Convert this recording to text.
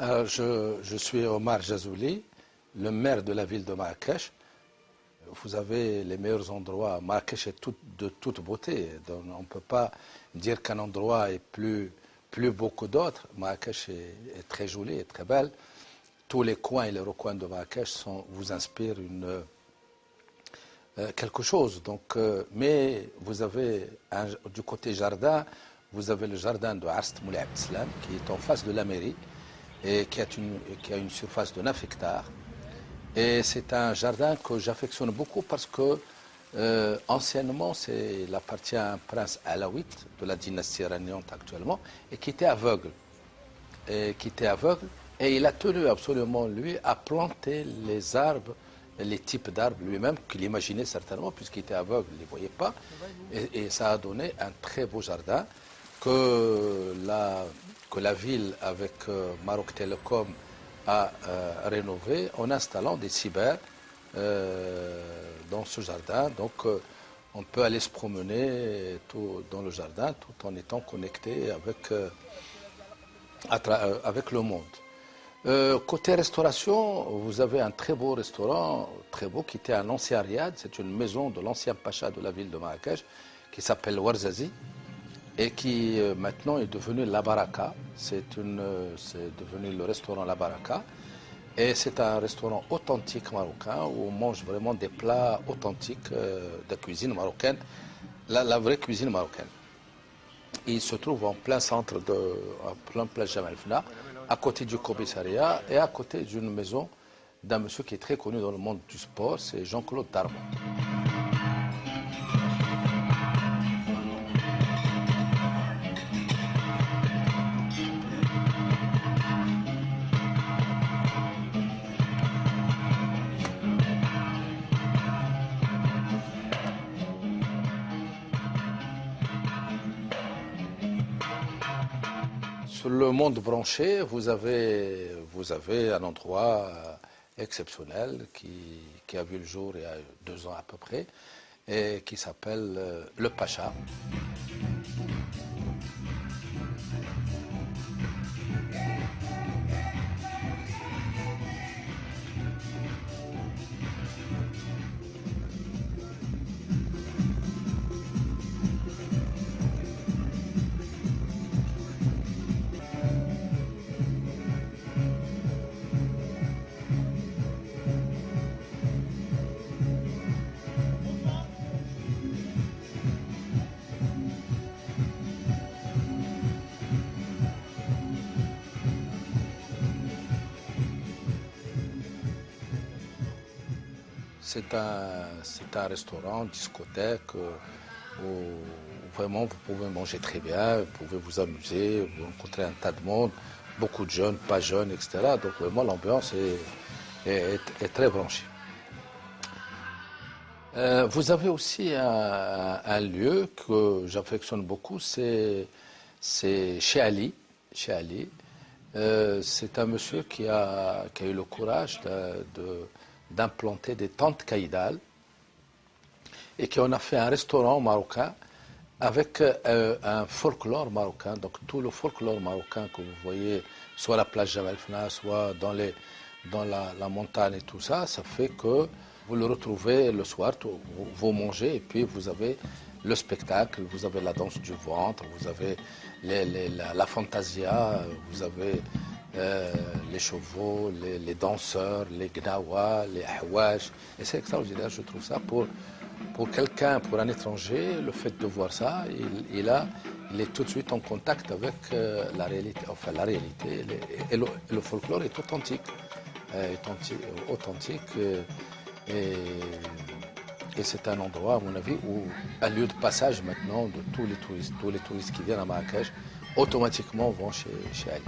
Je suis Omar Jazouli, le maire de la ville de Marrakech. Vous avez les meilleurs endroits. Marrakech est de toute beauté. Donc on ne peut pas dire qu'un endroit est plus beau que d'autres. Marrakech est très joli et très belle. Tous les coins et les recoins de Marrakech vous inspirent quelque chose. Donc, mais vous avez, du côté jardin, vous avez le jardin de Arst Moulay Abdeslam, qui est en face de la mairie et qui a une surface de 9 hectares. Et c'est un jardin que j'affectionne beaucoup parce que anciennement, il appartient à un prince alaouite de la dynastie régnante actuellement et qui était aveugle. Et il a tenu absolument, lui, à planter les arbres, les types d'arbres lui-même, qu'il imaginait certainement, puisqu'il était aveugle, il ne les voyait pas. Et ça a donné un très beau jardin que la ville, avec Maroc Télécom, a rénové en installant des cyber dans ce jardin. Donc, on peut aller se promener dans le jardin tout en étant connecté avec le monde. Côté restauration, vous avez un très beau restaurant, très beau, qui était un ancien riad. C'est une maison de l'ancien pacha de la ville de Marrakech qui s'appelle Warzazi et qui maintenant est devenu La Baraka. C'est devenu le restaurant La Baraka. Et c'est un restaurant authentique marocain où on mange vraiment des plats authentiques de cuisine marocaine, la vraie cuisine marocaine. Il se trouve en plein centre en plein place Jemaa el-Fna, à côté du commissariat et à côté d'une maison d'un monsieur qui est très connu dans le monde du sport, c'est Jean-Claude Darmon. Sur le monde branché, vous avez un endroit exceptionnel qui a vu le jour il y a 2 ans à peu près et qui s'appelle le Pacha. C'est un restaurant, discothèque, où vraiment vous pouvez manger très bien, vous pouvez vous amuser, vous rencontrer un tas de monde, beaucoup de jeunes, pas jeunes, etc. Donc vraiment l'ambiance est très branchée. Vous avez aussi un lieu que j'affectionne beaucoup, c'est chez Ali. C'est un monsieur qui a eu le courage d'implanter des tentes caïdales et qui en a fait un restaurant marocain avec un folklore marocain. Donc tout le folklore marocain que vous voyez, soit à la plage Jemaa el-Fna, soit dans la montagne et tout ça, ça fait que vous le retrouvez le soir, vous mangez et puis vous avez le spectacle, vous avez la danse du ventre, vous avez la fantasia, vous avez les chevaux, les danseurs, les gnawa, les ahwash. Et c'est extraordinaire, je trouve ça. Pour quelqu'un, pour un étranger, le fait de voir ça, il est tout de suite en contact avec la réalité. Enfin, la réalité. Et le folklore est authentique. Et c'est un endroit, à mon avis, un lieu de passage maintenant de tous les touristes. Tous les touristes qui viennent à Marrakech, automatiquement vont chez Ali.